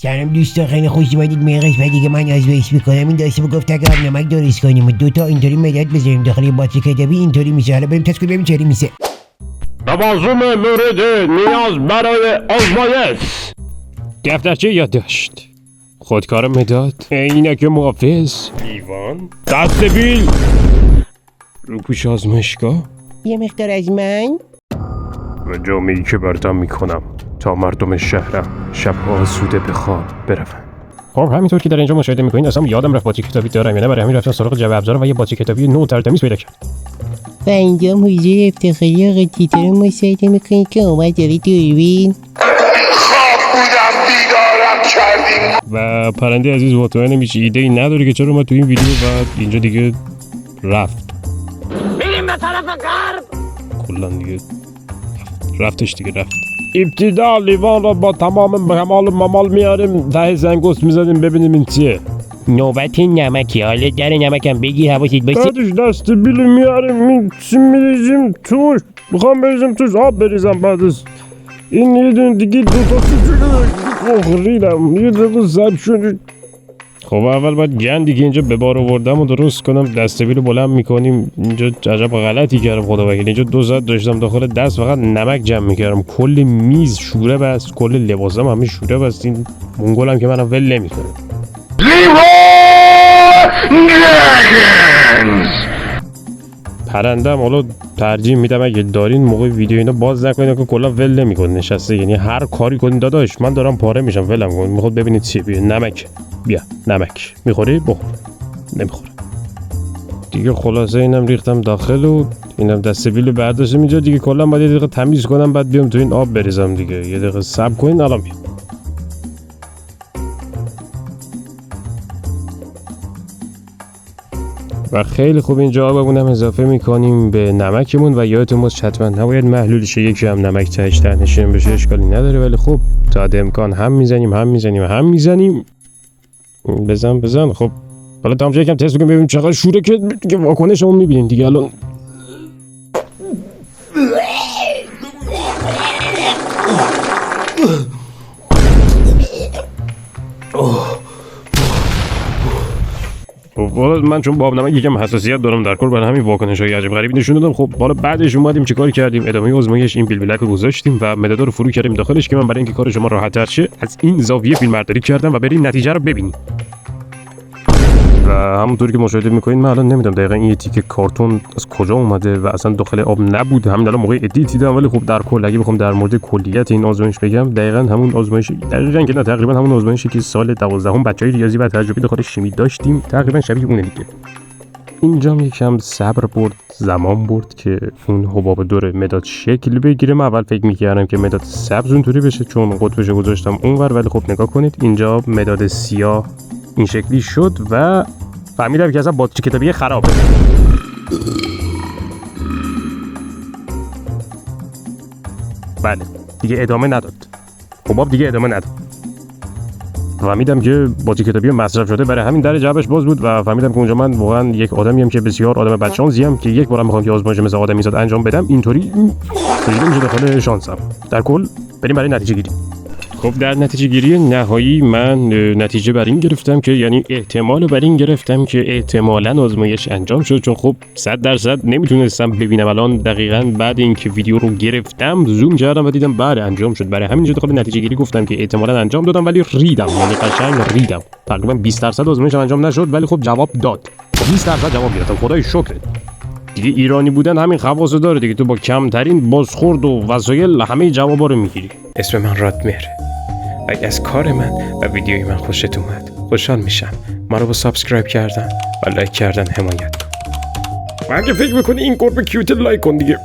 سلام دوستان، خیلی خوش اومدید. می قسمت دیگه من آزمایش میکنم. این داشته گفت اگه آب نمک درست کنیم و دوتا اینطوری مداد بذاریم داخل باتری کتابی اینطوری میشه. حالا بریم تست کنیم ببینیم چطوری میشه. لوازم مورد نیاز برای آزمایش: دفترچه یادداشت، خودکار مداد، عینک محافظ، لیوان، دستبیل، روپوش آزمایشگاه، یه مقدار از من و جامعه‌ای که بردم میکنم تا مردم شهرم شبها آسوده به خواب بروند. خب همینطور که در اینجا مشاهده میکنید اصلا یادم رفت باتری کتابی دارم، یعنی برای همین رفتم سراغ جعبه ابزارم و یه باتری کتابی نو ترتمیز پیدا کردم. و اینجا حضور افتخاری آقا تیتر رو مشاهده میکنید که اومد جلوی دوربین. خواب بودم بیدارم کردیم. و پرنده عزیز مطمئنم هیچ ایده‌ای نداره که چرا ما تو این ویدیو و اینجا دیگه رفت. بریم به طرف غرب. کلا دیگه رفتش دیگه رفت. ابتدا لیوان را با تمام کمال ممال میاریم، ته زنگوست میزنیم ببینیم این چیه. نوبت نمکی، حالا در نمکم بگیر حواست باشه. بعدش دستبیل میاریم این چی میریزیم توش، میخوام بریزیم توش آب بریزم، بعد از این یه دون دیگه دوتا ریدم یه دقیقه زب شد. خب اول باید گندی که اینجا به بار آوردم و درست کنم. دستبیل رو بلند میکنیم. اینجا عجب غلطی کردم خدا وکیل. اینجا 2 ساعت داشتم داخل دست فقط نمک جمع میکردم، کل میز شوره بست، کل لباسم همه شوره بست. این مونگولم که منم ول نمیکنه. پرندم حالا ترجیح میدم اگه دارین موقع ویدیو اینو باز نکنین که کلا ول نمیکنه نشسته، یعنی هر کاری کنین داداش من دارم پاره میشم ولم کن. میخواد ببینید چیه. بیا نمک، بیا نمک میخوری بخور. نمیخوره دیگه. خلاصه اینم ریختم داخل و اینم دستبیل برداشتم اینجا دیگه. کلا باید یه دقیقه تمیز کنم بعد بیام تو این آب بریزم دیگه. یه دقیقه صبر کنین الان میام. و خیلی خوب اینجا آبمونم اضافه میکنیم به نمکمون و یادتون باشه حتما نباید محلول شه، یکی هم نمک تهش تهنشین بشه اشکالی نداره، ولی خب تا حد امکان هم میزنیم. بزن. خب حالا تا یکم تست کنیم ببینیم چقدر شوره که دیگه واکنشمون میبینیم دیگه. الان والا من چون با آب نمک یکم حساسیت دارم در کل، برای همین واکنش‌های عجیب غریبی نشون دادم. خب حالا بعدش اومدیم چیکار کردیم؟ ادامه آزمایش این بیلبلک رو گذاشتیم و مداد رو فرو کردیم داخلش که من برای اینکه کار شما راحت‌تر شه از این زاویه فیلمبرداری کردم و بریم نتیجه رو ببینیم. و همونطوری که مشاهده می‌کنید من الان نمیدونم دقیقاً این تیکه کارتون از کجا اومده و اصلا داخل آب نبود. همین الان موقع ادیت دیدم، ولی خب در کل اگه بخوام در مورد کلیت این آزمایش بگم دقیقاً همون آزمایش تقریبا همون آزمایشی که سال 12 بچهای ریاضی و تجربی داخل شیمی داشتیم، تقریبا شبیه اونه دیگه. اینجا یکم صبر برد، زمان برد که اون حباب دور مداد شکل بگیره. من اول فکر می‌کردم که مداد سبز اونطوری بشه چون قطبش گذاشتم اونور، ولی خب نگاه کنید اینجا مداد سیاه این شکلی شد و فهمیدم که اصلا باتری کتابی خرابه. بله دیگه ادامه نداد، حباب دیگه ادامه نداد. فهمیدم که باتری کتابی مصرف شده، برای همین در جعبش باز بود و فهمیدم که اونجا من واقعا یک آدمیم که بسیار آدم بدشانسیم که یک بارم میخوام که آزمایش مثل آدمیزاد انجام بدم اینطوری میشه داخل شانسم. در کل بریم برای نتیجه گیری. خب در نتیجه گیری نهایی من نتیجه بر این گرفتم که یعنی احتمال بر این گرفتم که احتمالاً آزمایش انجام شد، چون خب 100% نمیتونستم ببینم. الان دقیقاً بعد اینکه ویدیو رو گرفتم زوم کردم و دیدم بله انجام شد. برای همین داخل نتیجه گیری گفتم که احتمالاً انجام دادم ولی ریدم، یعنی قشنگ ریدم. تقریباً 20% آزمایش انجام نشد ولی خب جواب داد. 20% جواب گرفتم، خدای شکر. دیگه ایرانی بودن همین خواصو داره دیگه، تو با کمترین بازخورد و وسایل همه جوابا رو میگیری. اسم من رادمهر. اگه از کار من و ویدیوی من خوشت اومد خوشحال میشم ما رو با سابسکرایب کردن و لایک کردن حمایت کن. و اگه فکر میکنی این گربه کیوت لایک کن دیگه.